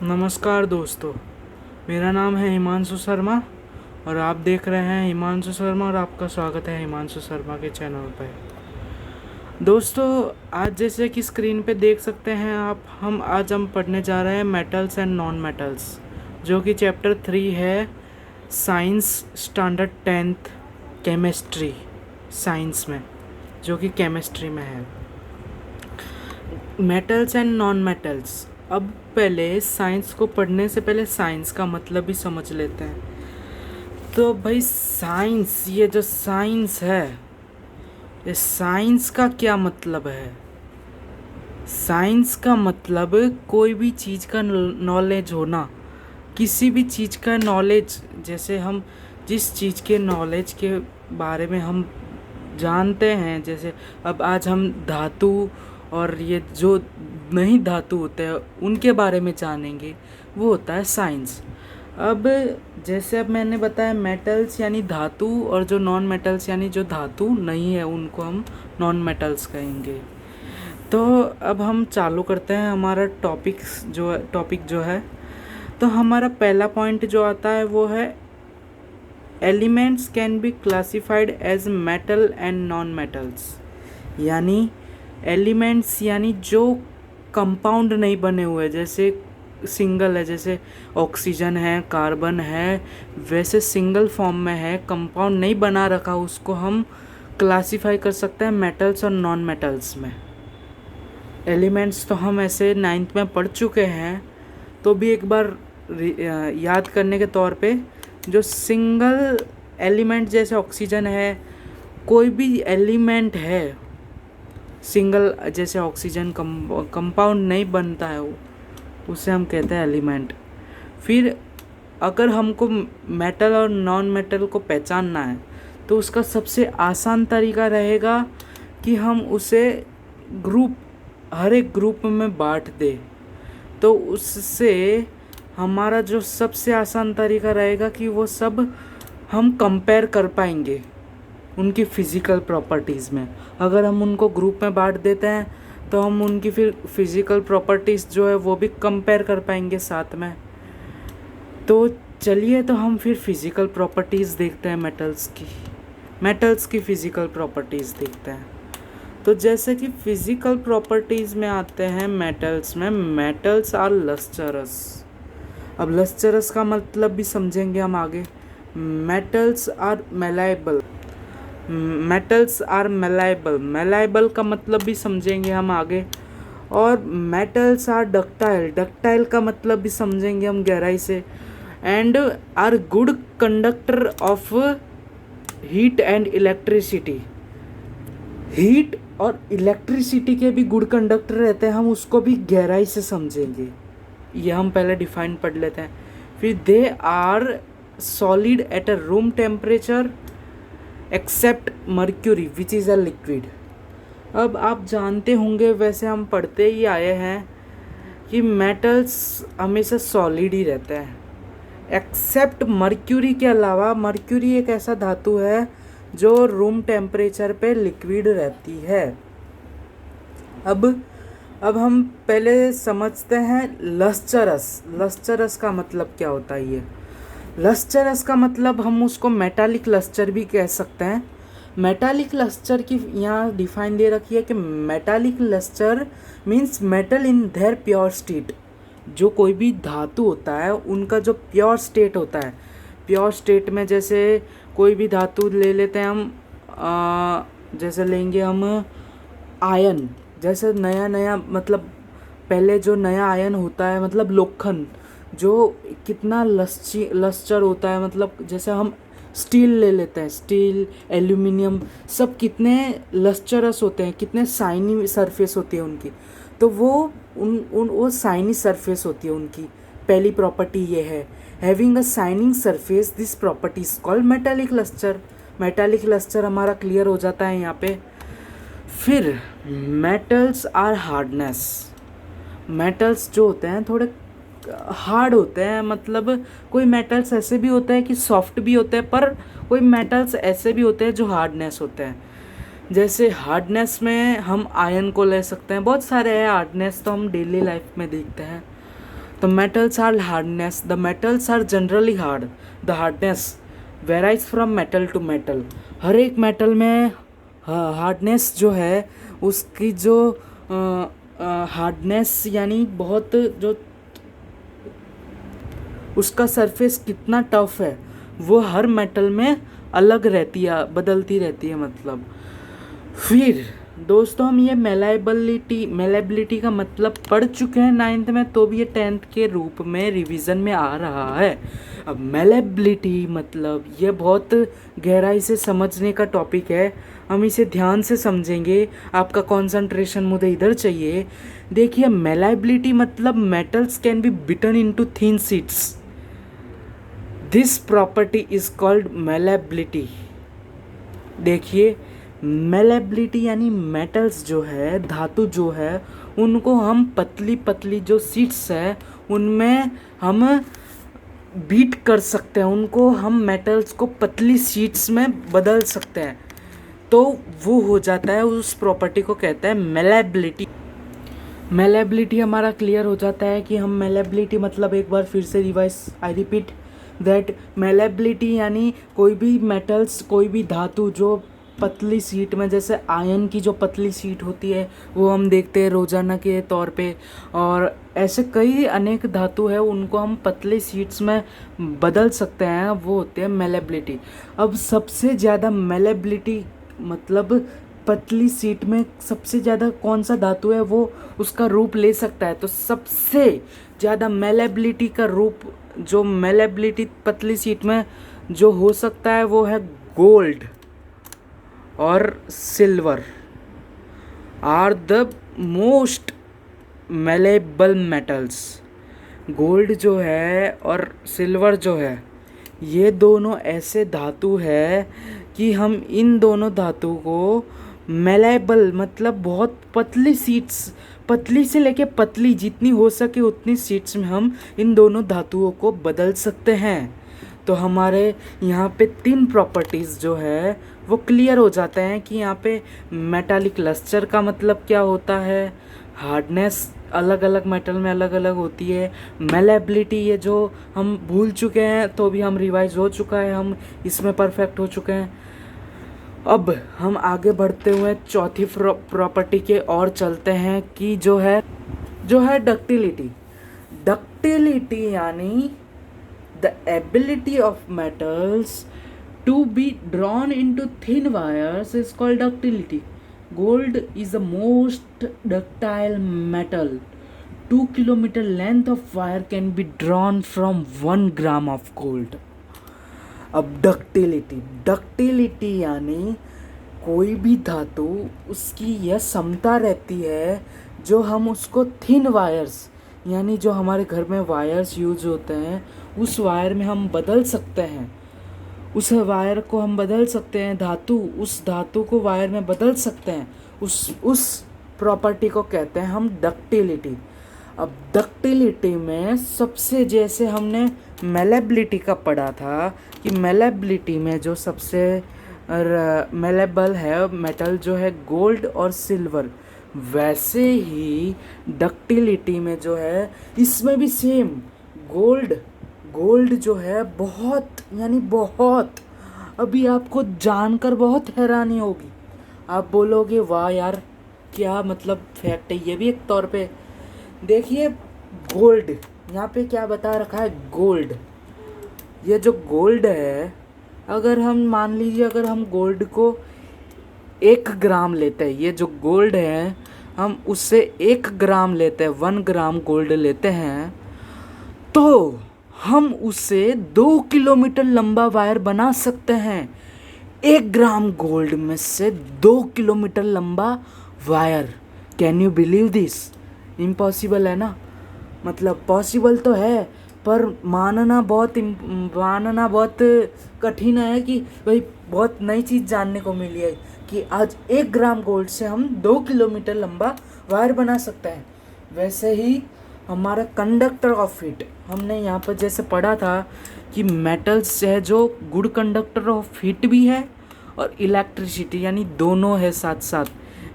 नमस्कार दोस्तों, मेरा नाम है हिमांशु शर्मा और आप देख रहे हैं हिमांशु शर्मा और आपका स्वागत है हिमांशु शर्मा के चैनल पर। दोस्तों, आज जैसे कि स्क्रीन पे देख सकते हैं आप, हम पढ़ने जा रहे हैं मेटल्स एंड नॉन मेटल्स, जो कि चैप्टर 3 है science standard 10th chemistry science में, जो कि केमिस्ट्री में है। Metals and non metals. अब पहले साइंस को पढ़ने से पहले साइंस का मतलब भी समझ लेते हैं। तो भाई साइंस, ये जो साइंस है, ये साइंस का क्या मतलब है? साइंस का मतलब कोई भी चीज़ का नॉलेज होना, किसी भी चीज़ का नॉलेज। जैसे हम जिस चीज़ के नॉलेज के बारे में हम जानते हैं, जैसे अब आज हम धातु और ये जो नहीं धातु होते हैं उनके बारे में जानेंगे, वो होता है साइंस। अब जैसे अब मैंने बताया मेटल्स यानी धातु, और जो नॉन मेटल्स यानी जो धातु नहीं है उनको हम नॉन मेटल्स कहेंगे। तो अब हम चालू करते हैं हमारा टॉपिक जो है। तो हमारा पहला पॉइंट जो आता है वो है elements can be classified as metal and non metals. यानी एलिमेंट्स यानी जो कंपाउंड नहीं बने हुए, जैसे सिंगल है, जैसे ऑक्सीजन है, कार्बन है, वैसे सिंगल फॉर्म में है, कंपाउंड नहीं बना रखा, उसको हम क्लासिफाई कर सकते हैं मेटल्स और नॉन मेटल्स में। एलिमेंट्स तो हम ऐसे 9th में पढ़ चुके हैं, तो भी एक बार याद करने के तौर पे, जो सिंगल एलिमेंट जैसे ऑक्सीजन है, कोई भी एलिमेंट है सिंगल जैसे ऑक्सीजन कंपाउंड नहीं बनता है, उसे हम कहते हैं एलिमेंट। फिर अगर हमको मेटल और नॉन मेटल को पहचानना है तो उसका सबसे आसान तरीका रहेगा कि हम उसे हर एक ग्रुप में बांट दें। तो उससे हमारा जो सबसे आसान तरीका रहेगा कि वो सब हम कंपेयर कर पाएंगे उनकी फ़िज़िकल प्रॉपर्टीज़ में। अगर हम उनको ग्रुप में बांट देते हैं तो हम उनकी फिर फिज़िकल प्रॉपर्टीज़ जो है वो भी कंपेयर कर पाएंगे साथ में। तो चलिए, तो हम फिर फिज़िकल प्रॉपर्टीज़ देखते हैं मेटल्स की फ़िज़िकल प्रॉपर्टीज़ देखते हैं। तो जैसे कि फ़िज़िकल प्रॉपर्टीज़ में आते हैं मेटल्स में, मेटल्स आर लस्टरस। अब लस्टरस का मतलब भी समझेंगे हम आगे। Metals are मेलाइबल। मेलाइबल का मतलब भी समझेंगे हम आगे। और मेटल्स आर डक्टाइल का मतलब भी समझेंगे हम गहराई से। And are good conductor of heat and electricity. Heat और इलेक्ट्रिसिटी के भी गुड कंडक्टर रहते हैं, हम उसको भी गहराई से समझेंगे। ये हम पहले डिफाइन पढ़ लेते हैं। फिर they are solid at a room temperature except mercury which is a liquid. अब आप जानते होंगे, वैसे हम पढ़ते ही आए हैं कि मेटल्स हमेशा सॉलिड ही रहते हैं, एक्सेप्ट मर्क्यूरी के अलावा। मर्क्यूरी एक ऐसा धातु है जो रूम टेम्परेचर पे लिक्विड रहती है। अब हम पहले समझते हैं लस्टरस का मतलब क्या होता है। ये लस्टरस का मतलब हम उसको मेटालिक लस्टर भी कह सकते हैं। मेटालिक लस्टर की यहाँ डिफाइन दे रखी है कि metallic lustre means metal in their pure state. जो कोई भी धातु होता है उनका जो प्योर स्टेट होता है, प्योर स्टेट में जैसे कोई भी धातु ले लेते हैं हम, जैसे लेंगे हम आयन। जैसे नया मतलब पहले जो नया आयन होता है, मतलब लोखंड, जो कितना लस्टर होता है, मतलब जैसे हम स्टील ले लेते हैं, स्टील, एल्यूमिनियम, सब कितने लस्टरस होते हैं, कितने शाइनी सरफेस होती है उनकी। तो वो शाइनी सरफेस होती है उनकी। पहली प्रॉपर्टी ये है, having a shining surface, this property is called metallic lustre. Metallic lustre हमारा क्लियर हो जाता है यहाँ पे। फिर मेटल्स आर हार्डनेस। मेटल्स जो होते हैं थोड़े हार्ड होते हैं, मतलब कोई मेटल्स ऐसे भी होते हैं कि सॉफ्ट भी होते हैं, पर कोई मेटल्स ऐसे भी होते हैं जो हार्डनेस होते हैं। जैसे हार्डनेस में हम आयरन को ले सकते हैं, बहुत सारे हैं हार्डनेस तो हम डेली लाइफ में देखते हैं। The metals are hardness. The metals are generally hard. The hardness varies from metal to metal. हर एक मेटल में हार्डनेस जो है उसकी जो हार्डनेस यानी बहुत जो उसका सरफेस कितना टफ है वो हर मेटल में अलग रहती है, बदलती रहती है मतलब। फिर दोस्तों हम ये मेलेबिलिटी का मतलब पढ़ चुके हैं 9th में, तो भी ये 10th के रूप में रिवीजन में आ रहा है। अब मेलेबिलिटी मतलब ये बहुत गहराई से समझने का टॉपिक है, हम इसे ध्यान से समझेंगे। आपका कंसंट्रेशन मुझे इधर चाहिए। देखिए मेलेबिलिटी मतलब metals can be beaten into thin sheets. This property is called malleability. देखिए मेलेबिलिटी यानी मेटल्स जो है, धातु जो है, उनको हम पतली पतली जो शीट्स है उनमें हम बीट कर सकते हैं, उनको हम मेटल्स को पतली शीट्स में बदल सकते हैं, तो वो हो जाता है, उस प्रॉपर्टी को कहते हैं मेलेबिलिटी। मेलेबिलिटी हमारा क्लियर हो जाता है कि हम मेलेबिलिटी मतलब एक बार फिर से revise, I repeat that malleability यानी कोई भी मेटल्स, कोई भी धातु जो पतली शीट में, जैसे आयन की जो पतली शीट होती है वो हम देखते हैं रोजाना के तौर पे, और ऐसे कई अनेक धातु है उनको हम पतली शीट्स में बदल सकते हैं, वो होते हैं मेलेबिलिटी। अब सबसे ज़्यादा मेलेबिलिटी मतलब पतली शीट में सबसे ज़्यादा कौन सा धातु है वो उसका रूप ले सकता है, तो सबसे ज़्यादा मेलेबिलिटी का रूप जो मेलेबिलिटी पतली शीट में जो हो सकता है वो है गोल्ड और silver are the most malleable metals. Gold जो है और सिल्वर जो है ये दोनों ऐसे धातु है कि हम इन दोनों धातु को मेलेबल मतलब बहुत पतली शीट्स, पतली से लेके पतली जितनी हो सके उतनी शीट्स में हम इन दोनों धातुओं को बदल सकते हैं। तो हमारे यहाँ पे 3 प्रॉपर्टीज़ जो है वो क्लियर हो जाते हैं कि यहाँ पे मेटालिक लस्टर का मतलब क्या होता है, हार्डनेस अलग अलग मेटल में अलग अलग होती है, मेलेबिलिटी ये जो हम भूल चुके हैं तो भी हम रिवाइज हो चुका है, हम इसमें परफेक्ट हो चुके हैं। अब हम आगे बढ़ते हुए चौथी प्रॉपर्टी के और चलते हैं कि जो है डक्टिलिटी। डक्टिलिटी यानी the ability of metals to be drawn into thin wires is called ductility. Gold is the most ductile metal. 2 kilometer length of wire can be drawn from 1 gram of gold. अब ductility यानी कोई भी धातु उसकी यह क्षमता रहती है जो हम उसको थिन वायर्स यानी जो हमारे घर में वायर्स यूज होते हैं उस वायर में हम बदल सकते हैं, उस वायर को हम बदल सकते हैं, उस धातु को वायर में बदल सकते हैं, उस प्रॉपर्टी को कहते हैं हम डक्टिलिटी। अब डक्टिलिटी में सबसे, जैसे हमने मेलेबिलिटी का पढ़ा था कि मेलेबिलिटी में जो सबसे मेलेबल है मेटल जो है गोल्ड और सिल्वर, वैसे ही डक्टिलिटी में जो है इसमें भी सेम गोल्ड जो है बहुत यानी बहुत, अभी आपको जानकर बहुत हैरानी होगी, आप बोलोगे वाह यार क्या मतलब फैक्ट है ये भी एक तौर पे। देखिए गोल्ड यहाँ पे क्या बता रखा है, गोल्ड, ये जो गोल्ड है अगर हम मान लीजिए अगर हम गोल्ड को 1 ग्राम लेते हैं, ये जो गोल्ड है हम उससे 1 ग्राम लेते हैं, 1 ग्राम गोल्ड लेते हैं, तो हम उससे 2 किलोमीटर लंबा वायर बना सकते हैं। 1 ग्राम गोल्ड में से 2 किलोमीटर लंबा wire, can you believe this? Impossible है ना, मतलब पॉसिबल तो है पर मानना बहुत कठिन है कि भाई बहुत नई चीज़ जानने को मिली है कि आज 1 ग्राम गोल्ड से हम 2 किलोमीटर लंबा वायर बना सकते हैं। वैसे ही हमारा कंडक्टर ऑफ हीट, हमने यहाँ पर जैसे पढ़ा था कि मेटल्स है जो गुड कंडक्टर ऑफ हीट भी है और इलेक्ट्रिसिटी यानी दोनों है साथ साथ,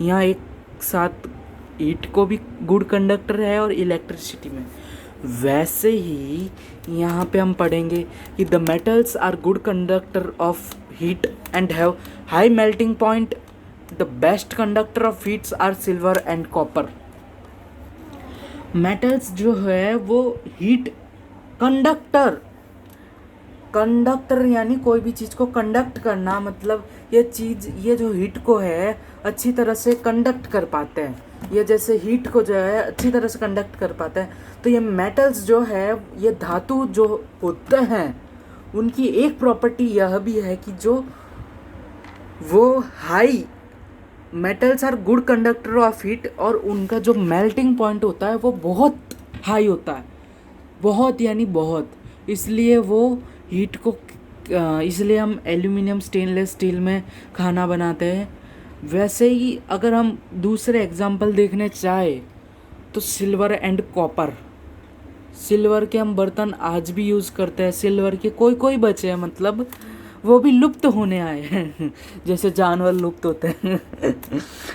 यहाँ एक साथ हीट को भी गुड कंडक्टर है और इलेक्ट्रिसिटी में। वैसे ही यहाँ पे हम पढ़ेंगे कि the metals are good conductor of heat and have high melting point. The best conductor of heats are silver and copper. Metals जो है वो हीट कंडक्टर, कंडक्टर यानी कोई भी चीज़ को कंडक्ट करना, मतलब ये चीज़, ये जो हीट को है अच्छी तरह से कंडक्ट कर पाते हैं. ये जैसे हीट को जो है अच्छी तरह से कंडक्ट कर पाते हैं. तो ये मेटल्स जो है, ये धातु जो होते हैं, उनकी एक प्रॉपर्टी यह भी है कि जो वो high, metals are good conductor of heat, और उनका जो मेल्टिंग पॉइंट होता है वो बहुत हाई होता है, बहुत यानी बहुत. इसलिए वो हीट को, इसलिए हम एल्यूमिनियम स्टेनलेस स्टील में खाना बनाते हैं. वैसे ही अगर हम दूसरे एग्जांपल देखने चाहे तो सिल्वर एंड कॉपर. सिल्वर के हम बर्तन आज भी यूज़ करते हैं. सिल्वर के कोई कोई बचे हैं, मतलब वो भी लुप्त होने आए हैं जैसे जानवर लुप्त होते हैं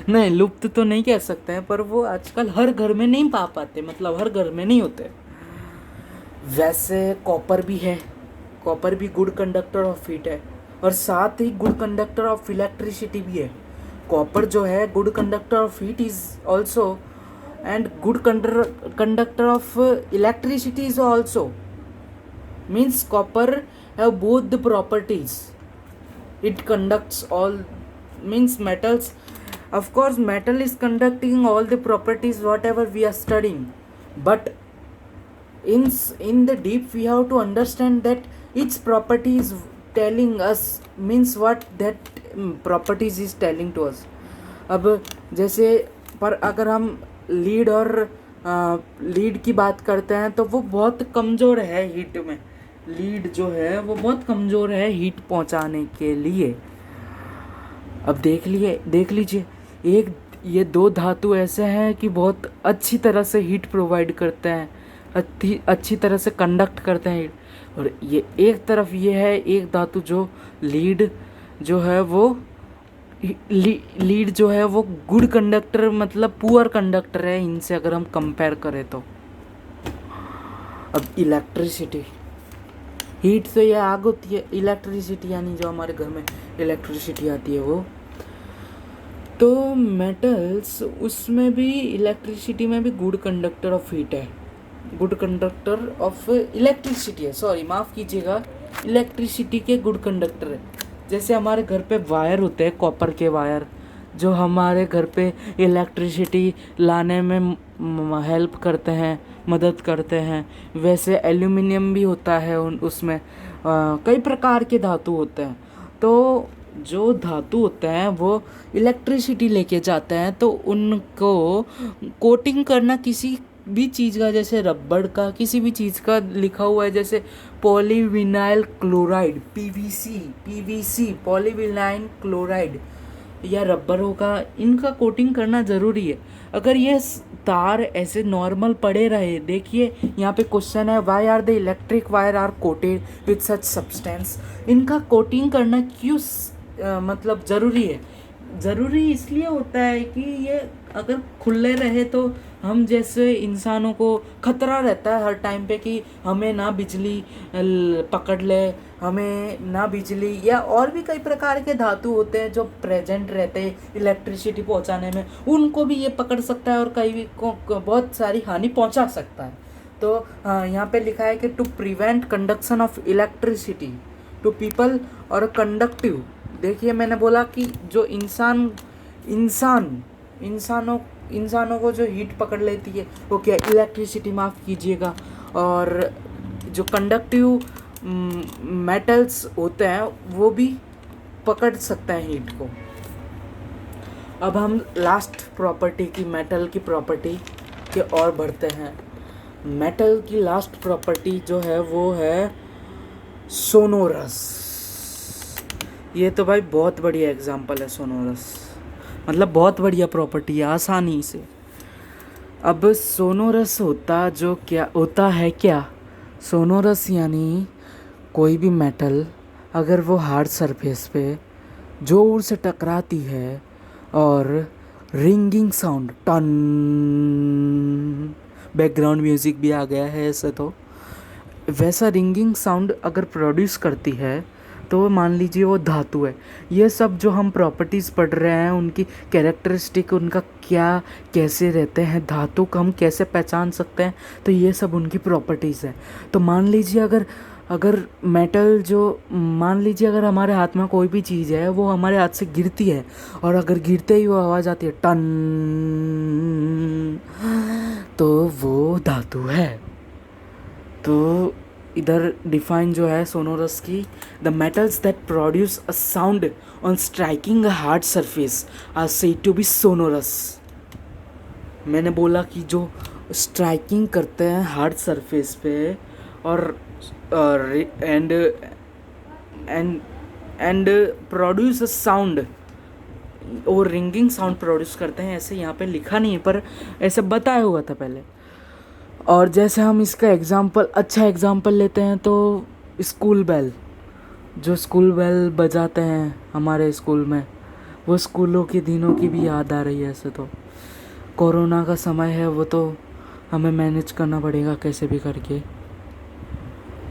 नहीं, लुप्त तो नहीं कह सकते हैं, पर वो आजकल हर घर में नहीं पा पाते, मतलब हर घर में नहीं होते. वैसे कॉपर भी है. कॉपर भी गुड कंडक्टर ऑफ हीट है, और साथ ही गुड कंडक्टर ऑफ इलेक्ट्रिसिटी भी है. कॉपर जो है good conductor of heat is also, and good conductor of electricity is also. Means copper have both the properties. It conducts all, means metals, of course metal is conducting all the properties whatever we are studying, but in the deep we have to understand that each property is telling us, means what that properties is telling to us. अब जैसे पर अगर हम lead और lead की बात करते हैं तो वो बहुत कमज़ोर है हीट में. लीड जो है वो बहुत कमज़ोर है हीट पहुंचाने के लिए. अब देख लीजिए, एक ये दो धातु ऐसे हैं कि बहुत अच्छी तरह से हीट प्रोवाइड करते हैं, अच्छी तरह से कंडक्ट करते हैं हीट. और ये एक तरफ ये है एक धातु जो लीड जो है वो लीड जो है वो गुड कंडक्टर, मतलब पुअर कंडक्टर है इनसे अगर हम कंपेयर करें तो. अब इलेक्ट्रिसिटी, हीट से ये आग होती है. इलेक्ट्रिसिटी यानी जो हमारे घर में इलेक्ट्रिसिटी आती है वो. तो मेटल्स उसमें भी, इलेक्ट्रिसिटी में भी गुड कंडक्टर ऑफ हीट है, गुड कंडक्टर ऑफ इलेक्ट्रिसिटी है, सॉरी माफ़ कीजिएगा, इलेक्ट्रिसिटी के गुड कंडक्टर है. जैसे हमारे घर पे वायर होते हैं, कॉपर के वायर, जो हमारे घर पे इलेक्ट्रिसिटी लाने में हेल्प करते हैं, मदद करते हैं. वैसे एल्यूमिनियम भी होता है उसमें कई प्रकार के धातु होते हैं. तो जो धातु होते हैं वो इलेक्ट्रिसिटी लेके जाते हैं, तो उनको कोटिंग करना किसी भी चीज़ का, जैसे रबड़ का, किसी भी चीज़ का लिखा हुआ है जैसे polyvinyl chloride, PVC polyvinyl chloride, या रबरों का, इनका कोटिंग करना ज़रूरी है. अगर ये तार ऐसे नॉर्मल पड़े रहे, देखिए यहाँ पे क्वेश्चन है, why are the electric wire are coated with such substance. इनका कोटिंग करना क्यों मतलब ज़रूरी है? ज़रूरी इसलिए होता है कि ये अगर खुले रहे तो हम जैसे इंसानों को खतरा रहता है हर टाइम पे कि हमें ना बिजली पकड़ ले, हमें ना बिजली, या और भी कई प्रकार के धातु होते हैं जो प्रेजेंट रहते हैं इलेक्ट्रिसिटी पहुंचाने में, उनको भी ये पकड़ सकता है और कई को बहुत सारी हानि पहुंचा सकता है. तो यहाँ पे लिखा है कि to prevent conduction of electricity to people और कंडक्टिव. देखिए मैंने बोला कि जो इंसानों को जो हीट पकड़ लेती है वो क्या, इलेक्ट्रिसिटी, माफ़ कीजिएगा. और जो कंडक्टिव मेटल्स होते हैं वो भी पकड़ सकते हैं हीट को. अब हम लास्ट प्रॉपर्टी की, मेटल की प्रॉपर्टी के और बढ़ते हैं. मेटल की लास्ट प्रॉपर्टी जो है वो है सोनोरस. ये तो भाई बहुत बढ़िया एग्जांपल है सोनोरस, मतलब बहुत बढ़िया प्रॉपर्टी है आसानी से. अब सोनोरस होता है क्या? सोनोरस यानी कोई भी मेटल अगर वो हार्ड सरफेस पे जोर से टकराती है और रिंगिंग साउंड, टन, बैकग्राउंड म्यूज़िक भी आ गया है ऐसे तो। वैसा रिंगिंग साउंड अगर प्रोड्यूस करती है तो मान लीजिए वो धातु है। ये सब जो हम प्रॉपर्टीज़ पढ़ रहे हैं उनकी कैरेक्टरिस्टिक, उनका क्या कैसे रहते हैं, धातु को हम कैसे पहचान सकते हैं, तो ये सब उनकी प्रॉपर्टीज़ है। तो मान लीजिए अगर अगर मेटल जो मान लीजिए अगर हमारे हाथ में कोई भी चीज़ है वो हमारे हाथ से गिरती है और अगर गिरते ही वो आवाज़ आती है टन, तो वो धातु है। तो इधर डिफाइन जो है सोनोरस की, the metals that produce a sound on striking a hard surface are said to be sonorous. मैंने बोला कि जो स्ट्राइकिंग करते हैं हार्ड सरफेस पे और and and and produce a sound, वो रिंगिंग साउंड प्रोड्यूस करते हैं, ऐसे यहाँ पे लिखा नहीं है पर ऐसे बताया हुआ था पहले। और जैसे हम इसका एग्ज़ाम्पल, अच्छा एग्ज़ाम्पल लेते हैं तो स्कूल बेल, जो स्कूल बेल बजाते हैं हमारे स्कूल में, वो स्कूलों के दिनों की भी याद आ रही है। ऐसे तो कोरोना का समय है, वो तो हमें मैनेज करना पड़ेगा कैसे भी करके।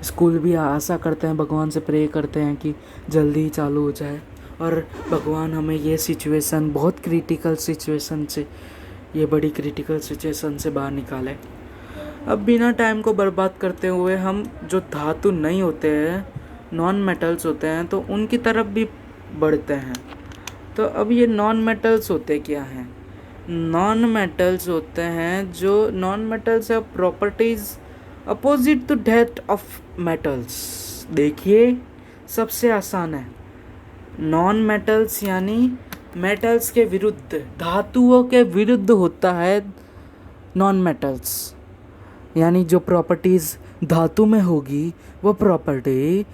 स्कूल भी आशा करते हैं, भगवान से प्रे करते हैं कि जल्दी ही चालू हो जाए और भगवान हमें ये सिचुएशन, बहुत क्रिटिकल सिचुएशन से, ये बड़ी क्रिटिकल सिचुएशन से बाहर निकाले। अब बिना टाइम को बर्बाद करते हुए हम जो धातु नहीं होते हैं, नॉन मेटल्स होते हैं, तो उनकी तरफ भी बढ़ते हैं। तो अब ये नॉन मेटल्स होते क्या हैं? नॉन मेटल्स होते हैं जो नॉन मेटल्स है properties opposite to that of metals. देखिए सबसे आसान है, नॉन मेटल्स यानी मेटल्स के विरुद्ध, धातुओं के विरुद्ध होता है नॉन मेटल्स। यानी जो प्रॉपर्टीज़ धातु में होगी वो प्रॉपर्टी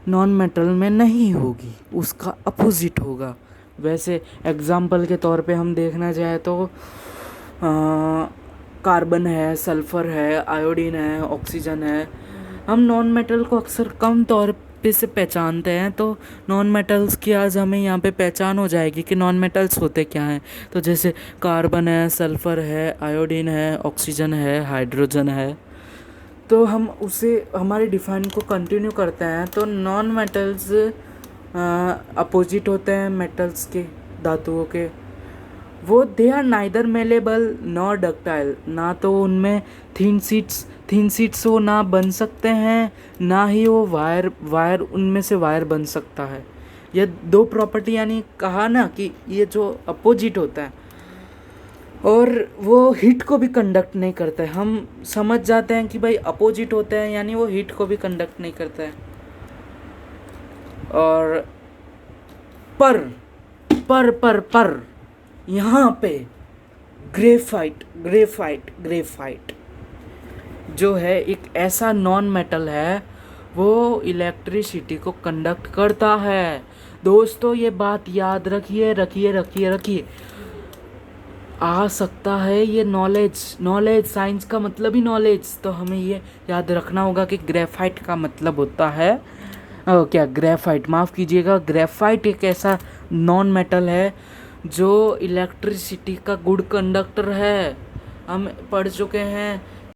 नॉन मेटल में नहीं होगी, उसका अपोजिट होगा। वैसे एग्जाम्पल के तौर पे हम देखना चाहे तो कार्बन है, सल्फ़र है, आयोडीन है, ऑक्सीजन है। हम नॉन मेटल को अक्सर कम तौर पे से पहचानते हैं, तो नॉन मेटल्स की आज हमें यहाँ पे पहचान हो जाएगी कि नॉन मेटल्स होते क्या हैं। तो जैसे कार्बन है, सल्फ़र है, आयोडीन है, ऑक्सीजन है, हाइड्रोजन है। तो हम उसे हमारे डिफाइन को कंटिन्यू करते हैं। तो नॉन मेटल्स अपोजिट होते हैं मेटल्स के, धातुओं के। वो they are neither malleable nor ductile, ना तो उनमें थिन सीट्स वो ना बन सकते हैं, ना ही वो वायर उनमें से वायर बन सकता है। ये दो प्रॉपर्टी, यानी कहा ना कि ये जो अपोजिट होता है, और वो हीट को भी कंडक्ट नहीं करता है। हम समझ जाते हैं कि भाई अपोजिट होते हैं यानी वो हीट को भी कंडक्ट नहीं करता है। और पर यहाँ पे ग्रेफाइट जो है एक ऐसा नॉन मेटल है, वो इलेक्ट्रिसिटी को कंडक्ट करता है। दोस्तों ये बात याद रखिए। आ सकता है ये नॉलेज साइंस का मतलब ही नॉलेज, तो हमें ये याद रखना होगा कि ग्रेफाइट का मतलब होता है ग्रेफाइट, माफ़ कीजिएगा, ग्रेफाइट एक ऐसा नॉन मेटल है जो इलेक्ट्रिसिटी का गुड कंडक्टर है। हम पढ़ चुके हैं